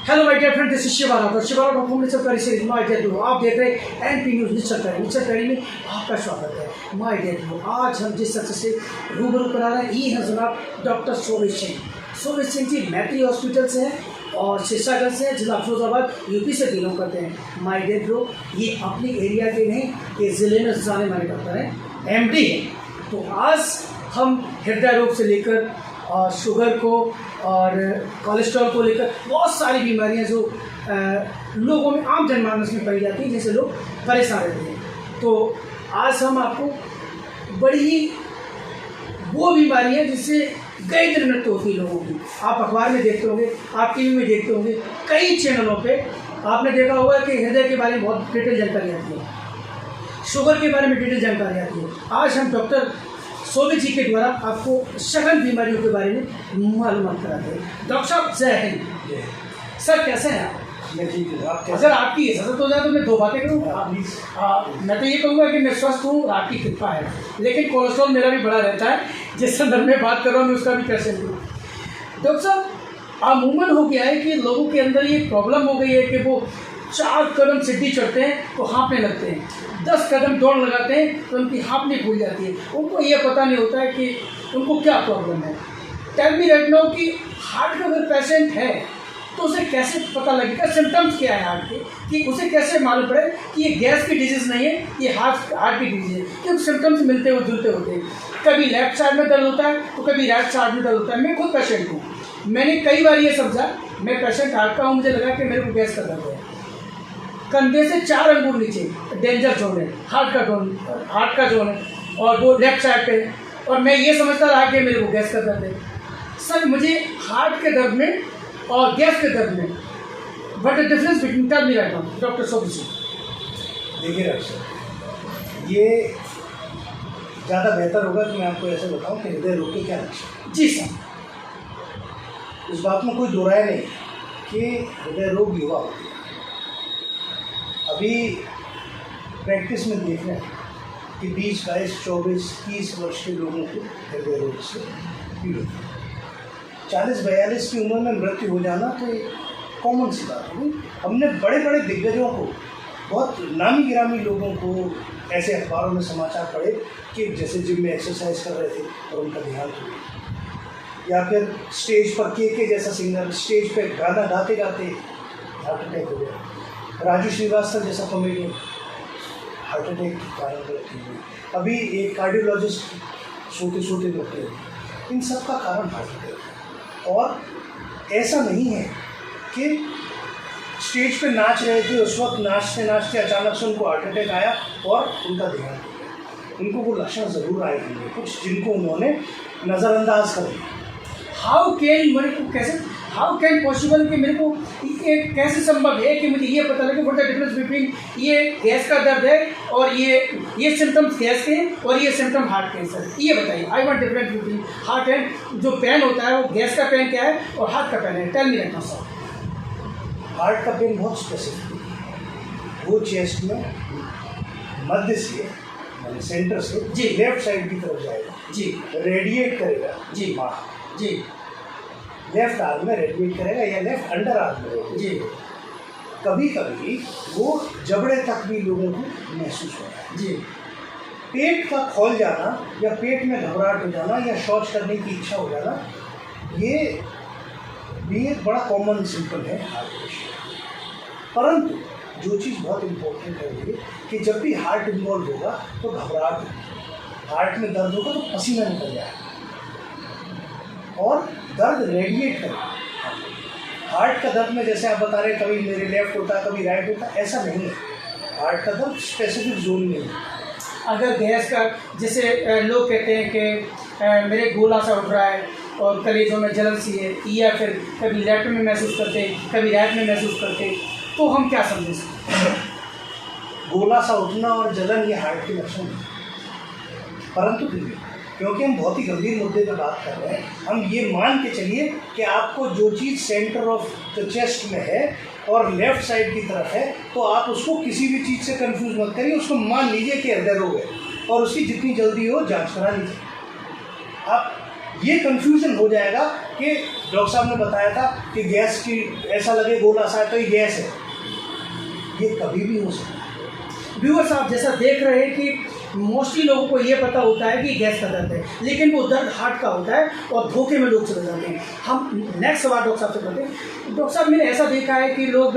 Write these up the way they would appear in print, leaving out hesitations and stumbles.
Hello my dear friend, this is Shiva Rathore. Shiva Rathore home निश्चित पैरी series my dear viewer, आप देख रहे हैं एनपी न्यूज़ निश्चित पैरी में आपका स्वागत है। माय डियर व्यूअर, आज हम जिस शख्स से रूबरू करा रहे हैं ये हैं जनाब डॉक्टर शोभित सिंह। शोभित सिंह जी मैत्री हॉस्पिटल से हैं और शीशागंज से जिला फिरोजाबाद यूपी से बिलोंग करते हैं। माय डियर व्यूअर, ये अपने एरिया के नहीं, ये ज़िले में जाने माने डॉक्टर हैं, एमडी हैं। तो आज हम हृदय रोग से लेकर और शुगर को और कोलेस्ट्रॉल को लेकर बहुत सारी बीमारियां जो लोगों में आम जनमानस में पाई जाती हैं, जिससे लोग परेशान रहते हैं। तो आज हम आपको बड़ी ही वो बीमारियां जिससे कई दिन मृत्यु होती है लोगों की, आप अखबार में देखते होंगे, आप टीवी में देखते होंगे, कई चैनलों पे आपने देखा होगा कि हृदय के बारे में बहुत डिटेल जानकारी आती है, शुगर के बारे में डिटेल जानकारी आती है। आज हम डॉक्टर शोभित जी के द्वारा आपको सघन बीमारियों के बारे में मालूमात कराते हैं। डॉक्टर साहब जय हिंद। सर कैसे हैं आप? मैं ठीक हूँ। आप अगर आपकी इजाज़त हो जाए तो मैं दो बातें करूँगा। मैं तो ये कहूँगा कि मैं स्वस्थ हूँ, आपकी कृपा है, लेकिन कोलेस्ट्रॉल मेरा भी बड़ा रहता है, जिस संदर्भ में बात कर रहा हूँ मैं उसका भी कैसे करूँ। डॉक्टर साहब अमूमन हो गया है कि लोगों के अंदर ये प्रॉब्लम हो गई है कि वो 4 कदम सीढ़ी चढ़ते हैं तो हाँफने लगते हैं, 10 कदम दौड़ लगाते हैं तो उनकी हाँफनी भूल जाती है। उनको ये पता नहीं होता है कि उनको क्या प्रॉब्लम है। टेल मी राइट नाउ कि हार्ट का अगर पेशेंट है तो उसे कैसे पता लगेगा, सिम्टम्स क्या है हार्ट के, कि उसे कैसे मालूम पड़े कि ये गैस की डिजीज़ नहीं है, ये हार्ट की डिजीज़ है। क्योंकि सिम्टम्स मिलते हुए जुलते होते हैं, कभी लेफ्ट साइड में दर्द होता है तो कभी राइट साइड में दर्द होता है। मैं खुद पेशेंट हूँ, मैंने कई बार ये समझा मैं पेशेंट हार्ट का हूँ, मुझे लगा कि मेरे को गैस का दर्द है। कंधे से 4 अंगूर नीचे डेंजर जोन है, हार्ट का जोन है, और वो लेफ्ट साइड पे है, और मैं ये समझता रहा कि मेरे को गैस का दर्द है। सर मुझे हार्ट के दर्द में और गैस के दर्द में what the difference between, tell me right now doctor Shobhit Singh. देखिए डॉक्टर साहब, ये ज़्यादा बेहतर होगा कि मैं आपको ऐसे बताऊं कि हृदय रोग के क्या लक्षण। जी सर। इस बात में कोई दो राय नहीं कि हृदय रोग युवा होती है। अभी प्रैक्टिस में देख रहे हैं कि 20, 22, 24, 30 वर्ष के लोगों को हृदय रोग से पीड़ित है। 40-42 की उम्र में मृत्यु हो जाना तो एक कॉमन सी बात होगी। हमने बड़े बड़े दिग्गजों को, बहुत नामी गिरामी लोगों को ऐसे अखबारों में समाचार पढ़े कि जैसे जिम में एक्सरसाइज कर रहे थे और उनका देहांत हो गया, या फिर स्टेज पर के जैसा सिंगर स्टेज पर गाना गाते गाते हार्ट अटैक हो गया, राजू श्रीवास्तव जैसा कॉमेडियन हार्ट अटैक के कारण मृत्यु हुई, अभी एक कार्डियोलॉजिस्ट सोते सोते मरते हैं। इन सब का कारण हार्ट अटैक है। और ऐसा नहीं है कि स्टेज पे नाच रहे थे, उस वक्त नाचते नाचते अचानक से उनको हार्ट अटैक आया और उनका देहांत हो गया। उनको वो लक्षण ज़रूर आए होंगे कुछ, जिनको उन्होंने नज़रअंदाज कर दिया। हाउ कैन पॉसिबल कि मेरे को ये कैसे संभव है कि मुझे ये पता लगे व्हाट द डिफरेंस बिटवीन ये गैस का दर्द है और ये सिम्टम्स गैस के और ये सिम्टम हार्ट कैंसर। ये बताइए, I want difference between heart and जो पेन होता है वो गैस का पेन क्या है और हार्ट का पेन है। Tell me right now sir. Heart का पेन बहुत स्पेसिफिक है, वो चेस्ट में मध्य से यानी सेंटर से जी लेफ्ट साइड की तरफ जाएगा, जी रेडिएट करेगा, जी जी लेफ्ट आर्म में रेडिएट करेगा या लेफ्ट अंडर आर्म में, जी कभी कभी वो जबड़े तक भी लोगों को महसूस होता है। जी पेट का खोल जाना या पेट में घबराहट हो जाना या शौच करने की इच्छा हो जाना, ये भी एक बड़ा कॉमन सिम्पटम है हार्ट पेशेंट। परंतु जो चीज़ बहुत इम्पोर्टेंट है ये कि जब भी हार्ट इन्वॉल्व होगा तो घबराहट होगी, हार्ट में दर्द होगा तो पसीना निकल जाएगा और दर्द रेडिएट करेगा। हार्ट का दर्द में जैसे आप बता रहे हैं कभी मेरे लेफ्ट होता है कभी राइट होता है, ऐसा नहीं है। हार्ट का दर्द स्पेसिफिक जोन में है। अगर गैस का, जैसे लोग कहते हैं कि मेरे गोला सा उठ रहा है और कलेजों में जलन सी है, या फिर कभी लेफ्ट में महसूस करते कभी राइट में महसूस करते, तो हम क्या समझ सकते हैं? गोला सा उठना और जलन ये हार्ट के लक्षण है, परंतु फिर भी क्योंकि हम बहुत ही गंभीर मुद्दे पर बात कर रहे हैं। हम ये मान के चलिए कि आपको जो चीज़ सेंटर ऑफ द चेस्ट में है और लेफ्ट साइड की तरफ है, तो आप उसको किसी भी चीज़ से कंफ्यूज मत करिए, उसको मान लीजिए कि हृदय रोग है और उसकी जितनी जल्दी हो जांच करा लीजिए। आप ये कंफ्यूजन हो जाएगा कि डॉक्टर साहब ने बताया था कि गैस की ऐसा लगे गोला सा है तो ये गैस है, ये कभी भी हो सकता है। व्यूअर्स, आप जैसा देख रहे हैं कि मोस्टली लोगों को ये पता होता है कि गैस का दर्द है, लेकिन वो दर्द हार्ट का होता है और धोखे में लोग चले जाते हैं। हम नेक्स्ट सवाल डॉक्टर साहब से करते हैं। डॉक्टर साहब, मैंने ऐसा देखा है कि लोग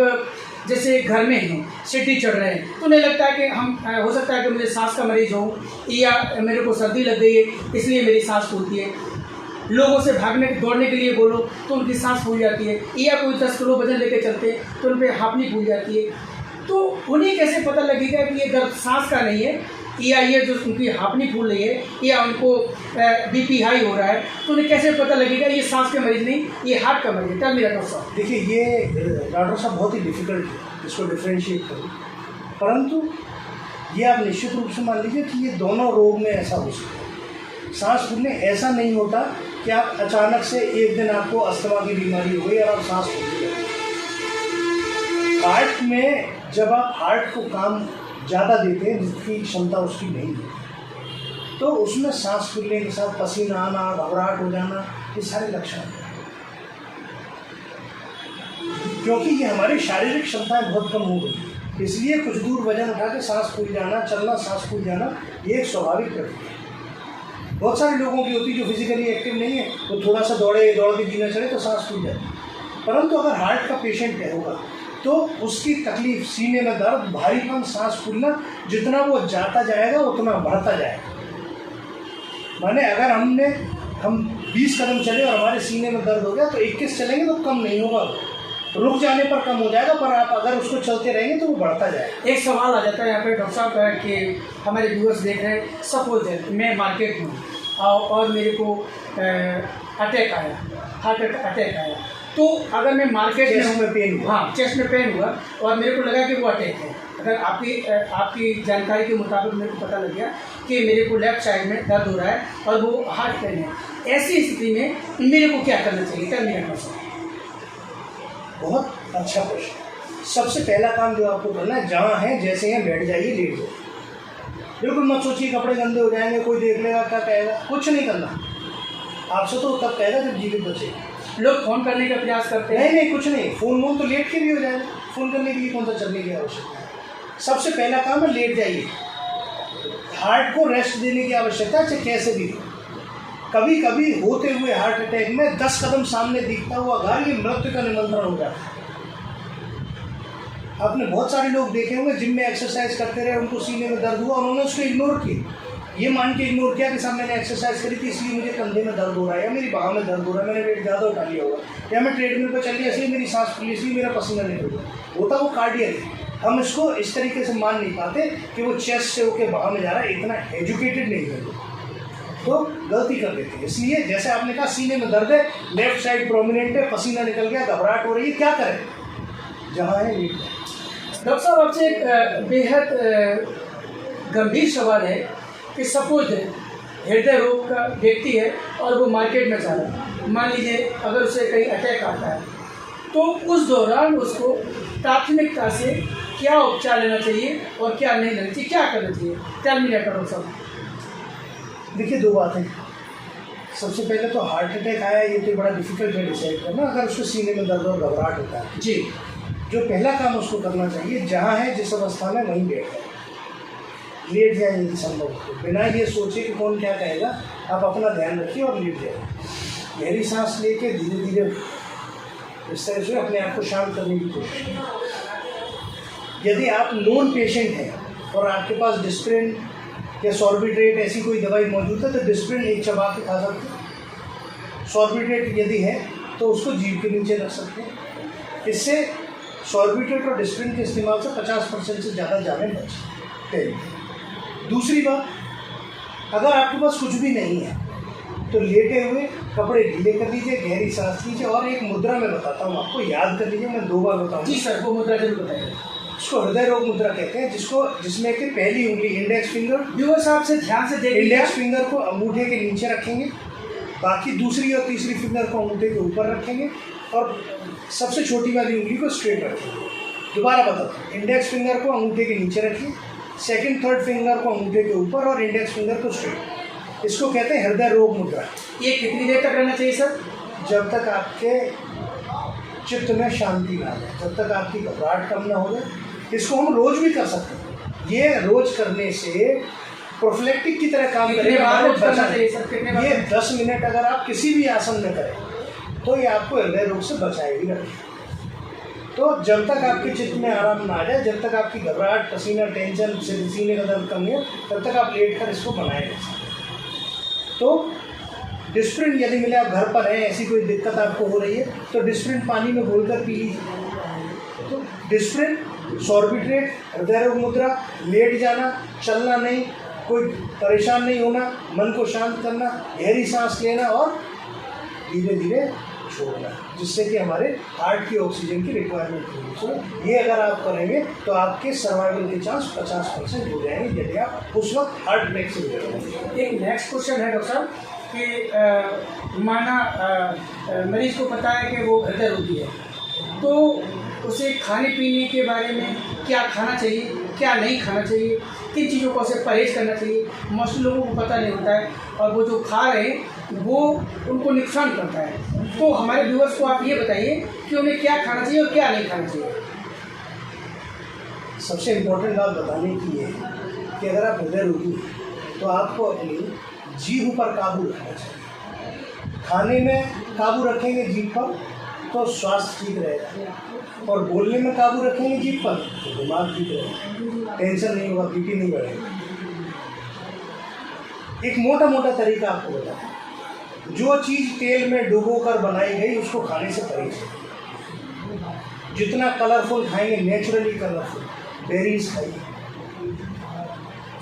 जैसे घर में हैं, सीढ़ी चढ़ रहे हैं, तो उन्हें लगता है कि हम हो सकता है कि मुझे सांस का मरीज हो या मेरे को सर्दी लग गई है इसलिए मेरी सांस फूलती है। लोगों से भागने दौड़ने के लिए बोलो तो उनकी सांस फूल जाती है, या कोई 10 किलो वजन लेके चलते हैं तो उन पर हाँफनी फूल जाती है। तो उन्हें कैसे पता लगेगा कि ये दर्द सांस का नहीं है, या ये जो उनकी हाँफनी फूल रही है, या उनको बीपी हाई हो रहा है, तो उन्हें कैसे पता लगेगा ये सांस के मरीज नहीं, ये हार्ट का मरीज है? मेरा डॉक्टर साहब, देखिए, ये डॉक्टर साहब बहुत ही डिफिकल्ट है इसको डिफ्रेंशिएट करें, परंतु ये आप निश्चित रूप से मान लीजिए कि ये दोनों रोग में ऐसा हो सकता है। सांस फूलने ऐसा नहीं होता कि आप अचानक से एक दिन आपको अस्थमा की बीमारी हो गई और आप सांस फूल गए। हार्ट में जब आप हार्ट को काम ज़्यादा देते हैं जिसकी क्षमता उसकी नहीं है, तो उसमें सांस फूलने के साथ पसीना आना, घबराहट हो जाना, ये सारे लक्षण हैं। क्योंकि ये हमारी शारीरिक क्षमताएं बहुत कम हो गई, इसलिए कुछ दूर वजन उठा के सांस फूल जाना, चलना, सांस फूल जाना, ये एक स्वाभाविक प्रक्रिया है। बहुत सारे लोगों की होती है जो फिजिकली एक्टिव नहीं है, वो थोड़ा सा दौड़ के जीना चले तो सांस फूल जाती है। परंतु अगर हार्ट का पेशेंट है होगा तो उसकी तकलीफ, सीने में दर्द, भारीपन, सांस फूलना, जितना वो जाता जाएगा उतना बढ़ता जाएगा। माने अगर हम 20 कदम चले और हमारे सीने में दर्द हो गया तो 21 चलेंगे तो कम नहीं होगा, रुक जाने पर कम हो जाएगा, पर आप अगर उसको चलते रहेंगे तो वो बढ़ता जाएगा। एक सवाल आ जाता है यहाँ पे डॉक्टर साहब कि हमारे व्यूअर्स देख रहे हैं, सपोज मैं मार्केट में और मेरे को अटैक आया, हार्ट अटैक आया, तो अगर मैं मार्केट में पेन हुआ, हाँ चेस्ट में पेन हुआ और मेरे को लगा कि वो अटैक है, अगर आपकी जानकारी के मुताबिक मेरे को पता लग गया कि मेरे को लेफ्ट साइड में दर्द हो रहा है और वो हार्ट पेन है, ऐसी स्थिति में मेरे को क्या करना चाहिए? क्या नहीं करना चाहिए? बहुत अच्छा प्रश्न। सबसे पहला काम जो आपको करना है, जहाँ है जैसे हैं बैठ जाइए, लेट जाइए। बिल्कुल मत सोचिए कपड़े गंदे हो जाएंगे, कोई देख लेगा क्या कहेगा, कुछ नहीं करना। आपसे तो तब कहेगा जब जीवित बचे। लोग फ़ोन करने का प्रयास करते हैं। नहीं, कुछ नहीं, फ़ोन तो लेट के भी हो जाएगा, फ़ोन करने के लिए कौन सा चलने की आवश्यकता है। सबसे पहला काम है लेट जाइए, हार्ट को रेस्ट देने की आवश्यकता है, चाहे कैसे भी। कभी कभी होते हुए हार्ट अटैक में 10 कदम सामने दिखता हुआ घर ये मृत्यु का निमंत्रण हो जाता है। आपने बहुत सारे लोग देखे होंगे जिम में एक्सरसाइज करते रहे, उनको सीने में दर्द हुआ, उन्होंने उसको इग्नोर किया, ये मान के इग्नोर किया कि साहब मैंने एक्सरसाइज करी थी इसलिए मुझे कंधे में दर्द हो रहा है, या मेरी बाहों में दर्द हो रहा है, मैंने वेट ज़्यादा उठा लिया होगा, या मैं ट्रेडमिल पर चल लिया इसलिए मेरी सांस फूली, इसलिए मेरा पसीना निकल गया। होता वो कार्डियक है। हम इसको इस तरीके से मान नहीं पाते कि वो चेस्ट से होकर बाहों में जा रहा है, इतना एजुकेटेड नहीं है, तो गलती कर देते हैं। इसलिए जैसे आपने कहा सीने में दर्द है, लेफ्ट साइड प्रोमिनेंट है, पसीना निकल गया, घबराहट हो रही है, क्या करें? जहाँ है लेट जाए। डॉक्टर साहब, आपसे एक बेहद गंभीर सवाल है कि सपोज हृदय रोग का व्यक्ति है और वो मार्केट में जा रहा है, मान लीजिए अगर उसे कहीं अटैक आता है, तो उस दौरान उसको प्राथमिकता से क्या उपचार लेना चाहिए और क्या नहीं लेना चाहिए, क्या करना चाहिए? क्या नहीं डॉक्टर साहब? देखिए, दो बातें। सबसे पहले तो हार्ट अटैक आया, ये तो बड़ा डिफिकल्ट है डिसाइड करना। अगर उसको सीने में दर्द और घबराहट होता है जी, जो पहला काम उसको करना चाहिए, जहाँ है जिस अवस्था में वहीं बैठ जाए, लेट जाए यदि संभव हो, बिना ये सोचे कि कौन क्या कहेगा, आप अपना ध्यान रखिए और लेट जाए। गहरी सांस लेके धीरे धीरे इस तरह से अपने आप को शांत करने की कोशिश करें। यदि आप नॉन पेशेंट हैं और आपके पास डिस्प्रिन या सॉर्बिट्रेट ऐसी कोई दवाई मौजूद है तो डिस्प्रिन एक चबा के खा सकते हैं। सॉर्बिट्रेट यदि है तो उसको जीभ के नीचे रख सकते हैं। इससे सॉर्बिट्रेट और डिस्प्रिन के इस्तेमाल से 50% से ज़्यादा जानें बचते हैं। दूसरी बात, अगर आपके पास कुछ भी नहीं है तो लेटे हुए कपड़े ढीले कर लीजिए, गहरी सांस लीजिए, और एक मुद्रा में बताता हूँ आपको, याद कर लीजिए, मैं 2 बार बताऊँ। जी सर, वो मुद्रा जरूर बताइए। उसको हृदय रोग मुद्रा कहते हैं, जिसमें कि पहली उंगली इंडेक्स फिंगर, व्यूअर्स आप से ध्यान से देखिए, इंडेक्स फिंगर को अंगूठे के नीचे रखेंगे, बाकी दूसरी और तीसरी फिंगर को अंगूठे के ऊपर रखेंगे और सबसे छोटी वाली उंगली को स्ट्रेट रखेंगे। दोबारा बताता हूँ, इंडेक्स फिंगर को अंगूठे के नीचे रखिए, सेकंड थर्ड फिंगर को अंगूठे के ऊपर और इंडेक्स फिंगर को स्ट्रेट। इसको कहते हैं हृदय रोग मुद्रा। ये कितनी देर तक रहना चाहिए सर? जब तक आपके चित्त में शांति ना आए, जब तक आपकी घबराहट कम ना हो जाए। इसको हम रोज भी कर सकते हैं। ये रोज करने से प्रोफिलेक्टिक की तरह काम करेगा। ये 10 मिनट अगर आप किसी भी आसन में करें तो ये आपको हृदय रोग से बचाएगी रखेगी। तो जब तक आपके चित्त में आराम ना आ जाए, जब तक आपकी घबराहट, पसीना, टेंशन, सीने का दर्द कम नहीं हो, तब तक आप लेट कर इसको बनाए रख सकते। तो डिस्प्रिन यदि मिले, आप घर पर हैं, ऐसी कोई दिक्कत आपको हो रही है तो डिस्प्रिन पानी में घोलकर पी लीजिए। तो डिस्प्रिन, सॉर्बिट्रेट, हृदय रोग मुद्रा, लेट जाना, चलना नहीं, कोई परेशान नहीं होना, मन को शांत करना, गहरी सांस लेना और धीरे धीरे छोड़ना, जिससे कि हमारे हार्ट की ऑक्सीजन की रिक्वायरमेंट पूरी हो। ये अगर आप करेंगे तो आपके सर्वाइवल के चांस 50% हो जाएंगे यदि आप उस वक्त हार्ट अटैक से गुजरेंगे। एक नेक्स्ट क्वेश्चन है डॉक्टर साहब कि माना मरीज को पता है कि वो हृदय रोगी है, तो उसे खाने पीने के बारे में क्या खाना चाहिए, क्या नहीं खाना चाहिए, किन चीज़ों को उसे परहेज करना चाहिए? मोस्टली लोगों को पता नहीं होता है और वो जो खा रहे हैं वो उनको नुकसान करता है। तो हमारे व्यूअर्स को आप ये बताइए कि उन्हें क्या खाना चाहिए और क्या नहीं खाना चाहिए। सबसे इम्पोर्टेंट बात बताने की है कि अगर आप हृदय रोगी हैं तो आपको अपनी जीभ पर काबू रखना चाहिए। खाने में काबू रखेंगे जीभ पर तो स्वास्थ्य ठीक रहेगा, और बोलने में काबू रखेंगे जीभ पर तो दिमाग ठीक रहेगा, टेंशन नहीं होगा, बीपी नहीं बढ़ेगा। एक मोटा मोटा तरीका आपको बताएं, जो चीज़ तेल में डुबो कर बनाई गई उसको खाने से परहेज करें। जितना कलरफुल खाएंगे, नेचुरली कलरफुल बेरीज खाइए,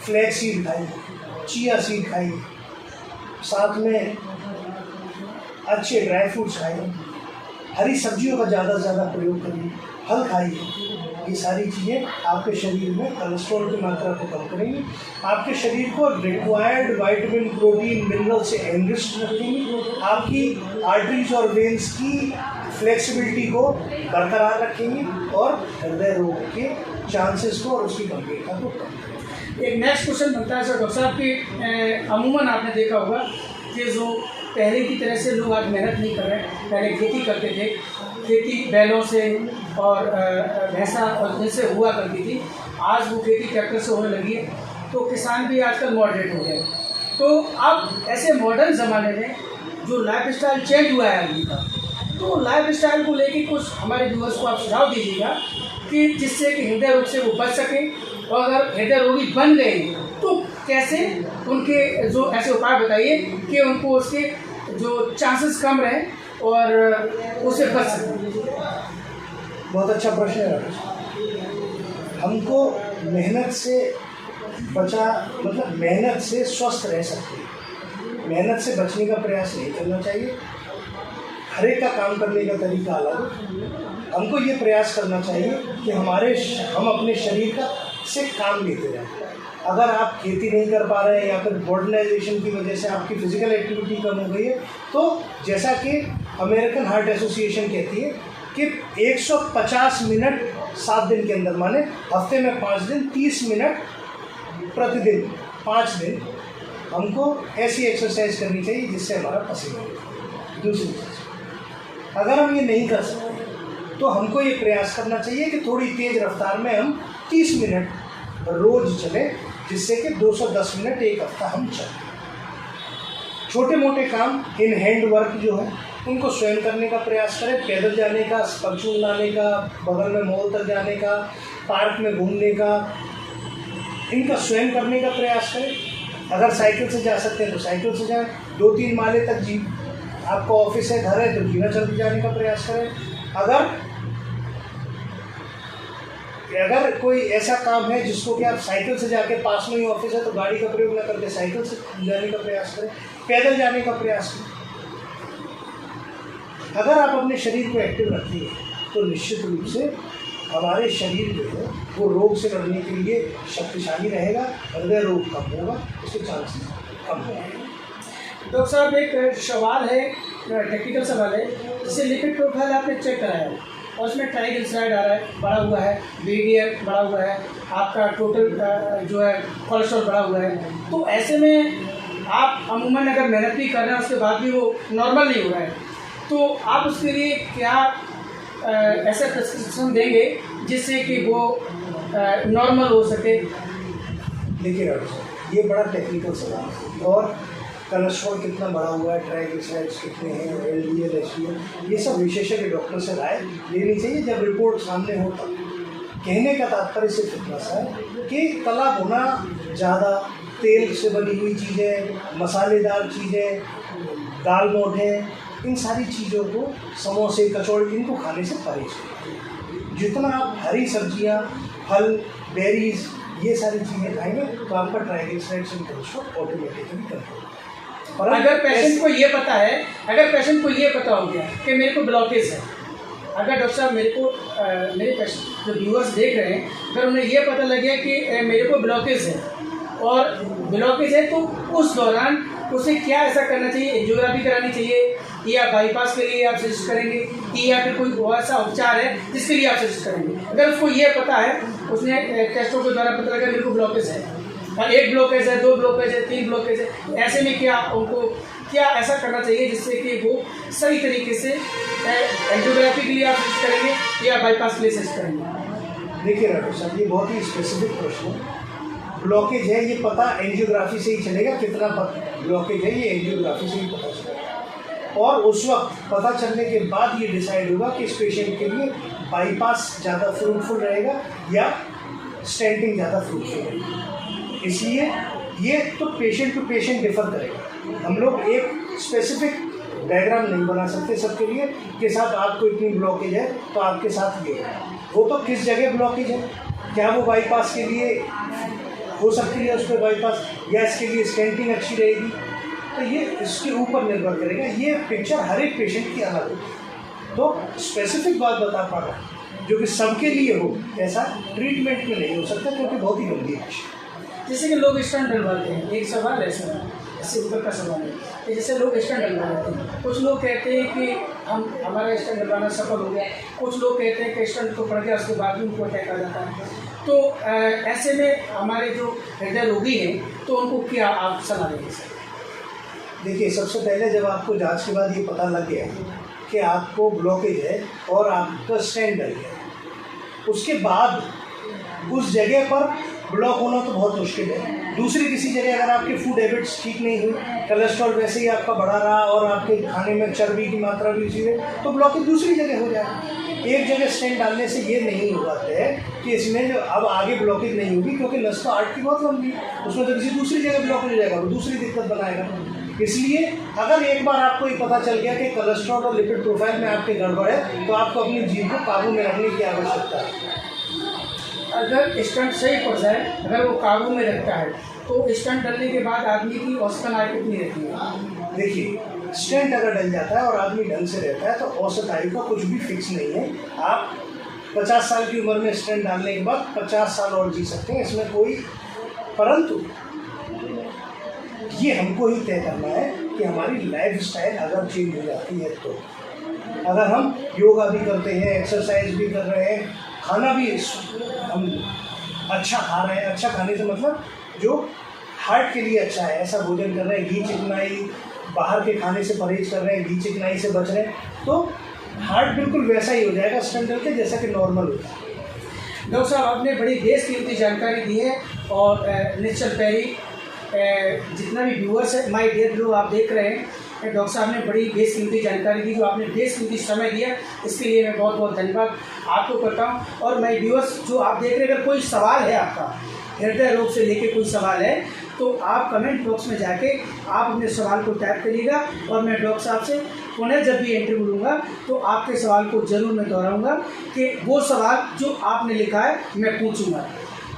फ्लैक्स सीड खाइए, चिया सीड खाइए, साथ में अच्छे ड्राई फ्रूट्स खाइए, हरी सब्जियों का ज़्यादा से ज़्यादा प्रयोग करिए, फल खाइए। ये सारी चीज़ें आपके शरीर में कोलेस्ट्रॉल की मात्रा को कम करेंगी, आपके शरीर को रिक्वायर्ड विटामिन, प्रोटीन, मिनरल से एनरिच्ड रखेंगी, आपकी आर्टरीज और वेन्स की फ्लेक्सिबिलिटी को बरकरार रखेंगी और हृदय रोग के चांसेस को और उसकी गंभीरता को कम करेंगी। एक नेक्स्ट क्वेश्चन बनता है सर डॉक्टर साहब कि अमूमन आपने देखा होगा कि जो पहले की तरह से लोग आज मेहनत नहीं कर रहे हैं। पहले खेती करते थे, खेती बैलों से और भैंसा और जिनसे हुआ करती थी। आज वो खेती ट्रैक्टर से होने लगी है, तो किसान भी आजकल मॉडरेट हो गए। तो अब ऐसे मॉडर्न ज़माने में जो लाइफ स्टाइल चेंज हुआ है आदमी का, तो लाइफ स्टाइल को लेके कुछ हमारे व्यूअर्स को आप सुझाव दीजिएगा कि जिससे कि हृदय रोग से वो बच सकें, और अगर हृदय रोगी बन गए तो कैसे उनके जो ऐसे उपाय बताइए कि उनको उसके जो चांसेस कम रहें और उसे बच सकें। बहुत अच्छा प्रश्न है। हमको मेहनत से मेहनत से स्वस्थ रह सकते हैं, मेहनत से बचने का प्रयास नहीं करना चाहिए। हर एक का काम करने का तरीका अलग। हमको ये प्रयास करना चाहिए कि हम अपने शरीर का से काम लेते रहें। अगर आप खेती नहीं कर पा रहे हैं या फिर मॉडर्नाइजेशन की वजह से आपकी फिजिकल एक्टिविटी कम हो गई है, तो जैसा कि अमेरिकन हार्ट एसोसिएशन कहती है कि 150 मिनट 7 दिन के अंदर, माने हफ्ते में 5 दिन 30 मिनट प्रतिदिन 5 दिन हमको ऐसी एक्सरसाइज करनी चाहिए जिससे हमारा पसीना निकले। दूसरी चीज़, अगर हम ये नहीं कर सकते तो हमको ये प्रयास करना चाहिए कि थोड़ी तेज़ रफ्तार में हम 30 मिनट रोज़ चलें, जिससे कि 210 मिनट एक हफ्ता हम चलें। छोटे मोटे काम इन हैंड वर्क जो है उनको स्वयं करने का प्रयास करें। पैदल जाने का, परचून लाने का, बगल में मॉल तक जाने का, पार्क में घूमने का, इनका स्वयं करने का प्रयास करें। अगर साइकिल से जा सकते हैं तो साइकिल से जाएं। 2-3 माले तक जी आपका ऑफिस है, घर है, तो जीना चल के जाने का प्रयास करें। अगर कोई ऐसा काम है जिसको कि आप साइकिल से जाके, पास में ही ऑफिस है, तो गाड़ी का प्रयोग न करके साइकिल से जाने का प्रयास करें, पैदल जाने का प्रयास करें। अगर आप अपने शरीर को एक्टिव रखते हैं तो निश्चित रूप से हमारे शरीर जो है वो रोग से लड़ने के लिए शक्तिशाली रहेगा, हृदय रोग कम होगा, उसके चांसेस कम होंगे। डॉक्टर साहब एक सवाल है, टेक्निकल सवाल है, जैसे लिपिड प्रोफाइल आपने चेक कराया और उसमें ट्राइग्लिसराइड आ रहा है, बढ़ा हुआ है, VDL बढ़ा हुआ है, आपका टोटल जो है कोलेस्ट्रॉल बढ़ा हुआ है, तो ऐसे में आप अमूमन अगर मेहनत भी कर रहे हैं उसके बाद भी वो नॉर्मल नहीं हो रहा है, तो आप उसके लिए क्या ऐसा प्रिस्क्रिप्शन देंगे जिससे कि वो नॉर्मल हो सके? देखिए डॉक्टर साहब, ये बड़ा टेक्निकल सवाल है और कोलेस्ट्रॉल कितना बढ़ा हुआ है, ट्राइग्लिसराइड्स कितने हैं, LDL HDL, ये सब विशेषज्ञ डॉक्टर से राय लेनी चाहिए जब रिपोर्ट सामने हो तब। कहने का तात्पर्य सिर्फ इतना सा है कि तला भुना ज़्यादा, तेल से बनी हुई चीज़ें, मसालेदार चीज़ें, दाल मोठे, इन सारी चीज़ों को, समोसे कचौड़ी, इनको खाने से परहेज करें। जितना आप हरी सब्जियां, फल, बेरीज, ये सारी चीज़ें खाएंगे तो आपका triglycerides and cholesterol automatically control. और अगर पेशेंट को ये पता है, अगर पेशेंट को ये पता हो गया कि मेरे को ब्लॉकेज है, अगर डॉक्टर साहब मेरे को मेरे पेशेंट जो व्यूअर्स देख रहे हैं, अगर उन्हें ये पता लग गया कि मेरे को ब्लॉकेज है और ब्लॉकेज है, तो उस दौरान उसे क्या ऐसा करना चाहिए? एंजियोग्राफी करानी चाहिए या बाईपास के लिए आप सजेस्ट करेंगे या फिर कोई और ऐसा उपचार है जिसके लिए आप सजेस्ट करेंगे? अगर उसको ये पता है, उसने टेस्टों के द्वारा पता लगा मेरे को ब्लॉकेज है, और 1 ब्लॉकेज है, 2 ब्लॉकेज है, 3 ब्लॉकेज है, ऐसे में क्या उनको क्या ऐसा करना चाहिए जिससे कि वो सही तरीके से एंजियोग्राफी के लिए आप सजेस्ट करेंगे या बाईपास के लिए सजेस्ट करेंगे? देखिए डॉक्टर साहब, ये बहुत ही स्पेसिफिक प्रश्न है। ब्लॉकेज है ये पता एंजियोग्राफी से ही चलेगा, कितना ब्लॉकेज है ये एंजियोग्राफी से ही पता चलेगा, और उस वक्त पता चलने के बाद ये डिसाइड होगा कि इस पेशेंट के लिए बाईपास ज़्यादा फ्रूटफुल रहेगा या स्टेंटिंग ज़्यादा फ्रूटफुल रहेगा। इसलिए ये तो पेशेंट टू पेशेंट डिफर करेगा। हम लोग एक स्पेसिफिक डायग्राम नहीं बना सकते सबके लिए कि साथ आपको इतनी ब्लॉकेज है तो आपके साथ ये है। वो तो किस जगह ब्लॉकेज है, क्या वो बाईपास के लिए हो सकती है उस पर बाईपास, या इसके लिए स्टेंटिंग अच्छी रहेगी, तो ये इसके ऊपर निर्भर करेगा। ये पिक्चर हर एक पेशेंट की अलग होगी, तो स्पेसिफिक बात बता पा रहा हूँ जो कि सबके लिए हो, ऐसा ट्रीटमेंट में नहीं हो सकता क्योंकि बहुत ही गंभीर है। जैसे कि लोग स्टंट डलवाते हैं, एक सवाल है सर, इससे ऊपर का सवाल है कि जैसे लोग स्टंट डलवाते हैं, कुछ लोग कहते हैं कि हमारा स्टंट डलवाना सफल हो गया, कुछ लोग कहते हैं कि स्टंट तो पड़ गया उसके बाद भी उनको अटैक आ जाता है, तो ऐसे में हमारे जो हृदय रोगी हैं तो उनको क्या आप सलाह देंगे सर? देखिए, सबसे पहले जब आपको जांच के बाद ये पता लग गया कि आपको ब्लॉकेज है और आपका स्टेंट डल गया, उसके बाद उस जगह पर ब्लॉक होना तो बहुत मुश्किल है। दूसरी किसी जगह अगर आपके फूड हैबिट्स ठीक नहीं हुई, कोलेस्ट्रॉल वैसे ही आपका बढ़ा रहा और आपके खाने में चर्बी की मात्रा भी उसी है, तो ब्लॉकेज दूसरी जगह हो जाएगा। एक जगह स्टेंट डालने से ये नहीं हो पाता है कि इसमें जो अब आगे ब्लॉकेज नहीं होगी, क्योंकि नस तो आर्ट की बहुत लंबी है, उसमें तो किसी दूसरी जगह ब्लॉक हो जाएगा, वो दूसरी दिक्कत बनाएगा। इसलिए अगर एक बार आपको ये पता चल गया कि कोलेस्ट्रॉल और लिपिड प्रोफाइल में आपके गड़बड़ है, तो आपको अपनी जीभ को काबू में रखने की आवश्यकता है। अगर स्टंट सही पड़ जाए, अगर वो काबू में रखता है, तो स्टंट डलने के बाद आदमी की औसतन आयु कितनी रहती है? देखिए, स्टेंट अगर डल जाता है और आदमी ढंग से रहता है तो औसत आयु का कुछ भी फिक्स नहीं है। आप 50 साल की उम्र में स्टेंट डालने के बाद 50 साल और जी सकते हैं, इसमें कोई, परंतु ये हमको ही तय करना है कि हमारी लाइफ स्टाइल अगर चेंज हो जाती है तो। अगर हम योगा भी करते हैं, एक्सरसाइज भी कर रहे हैं, खाना भी हम अच्छा खा रहे हैं, अच्छा खाने से मतलब जो हार्ट के लिए अच्छा है ऐसा भोजन कर रहे हैं, घी चिकनाई, बाहर के खाने से परहेज कर रहे हैं, घी चिकनाई से बच रहे हैं, तो हार्ट बिल्कुल वैसा ही हो जाएगा स्टैंडर्ड के जैसा कि नॉर्मल होता है। डॉक्टर साहब, आपने बड़ी बेशकीमती जानकारी दी है और निश्चल पैरी जितना भी व्यूअर्स है, माय डियर व्यूअर आप देख रहे हैं, डॉक्टर साहब ने बड़ी बेशकीमती जानकारी दी, जो आपने बेशकीमती समय दिया, इसके लिए मैं बहुत बहुत धन्यवाद आपको करता हूँ। और माय व्यूअर्स जो आप देख रहे हैं, अगर कोई सवाल है आपका हृदय रोग से लेके कोई सवाल है तो आप कमेंट बॉक्स में जाके आप अपने सवाल को टाइप करिएगा और मैं डॉक्टर साहब से पुनः जब भी इंटरव्यू लूँगा तो आपके सवाल को ज़रूर मैं दोहराऊँगा कि वो सवाल जो आपने लिखा है मैं पूछूँगा।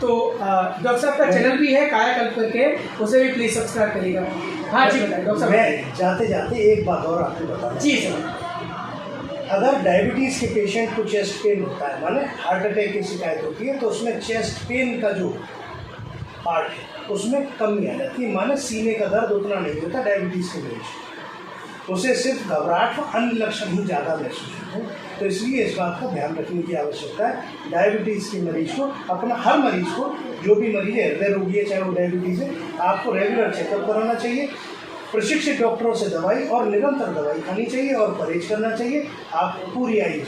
तो डॉक्टर साहब का चैनल भी है कायाकल्प करके, उसे भी प्लीज़ सब्सक्राइब करिएगा। हाँ जी बताइए डॉक्टर साहब। मैं जाते जाते एक बात और आपको बताऊँ। जी सर। अगर डायबिटीज़ के पेशेंट को चेस्ट पेन होता है, माने हार्ट अटैक की शिकायत होती है, तो उसमें चेस्ट पेन का जो पार्ट है उसमें कमी आ जाती है, माने सीने का दर्द उतना नहीं होता डायबिटीज़ के मरीज, उसे सिर्फ घबराहट व अन्य लक्षण ही ज़्यादा महसूस होते हैं। तो इसलिए इस बात का ध्यान रखने की आवश्यकता है। डायबिटीज़ के मरीज को, अपना हर मरीज को, जो भी मरीज है, हृदय रोगी है चाहे वो डायबिटीज़ है, आपको रेगुलर चेकअप कराना चाहिए, प्रशिक्षित डॉक्टरों से दवाई और निरंतर दवाई खानी चाहिए और परहेज करना चाहिए। आप पूरी आयु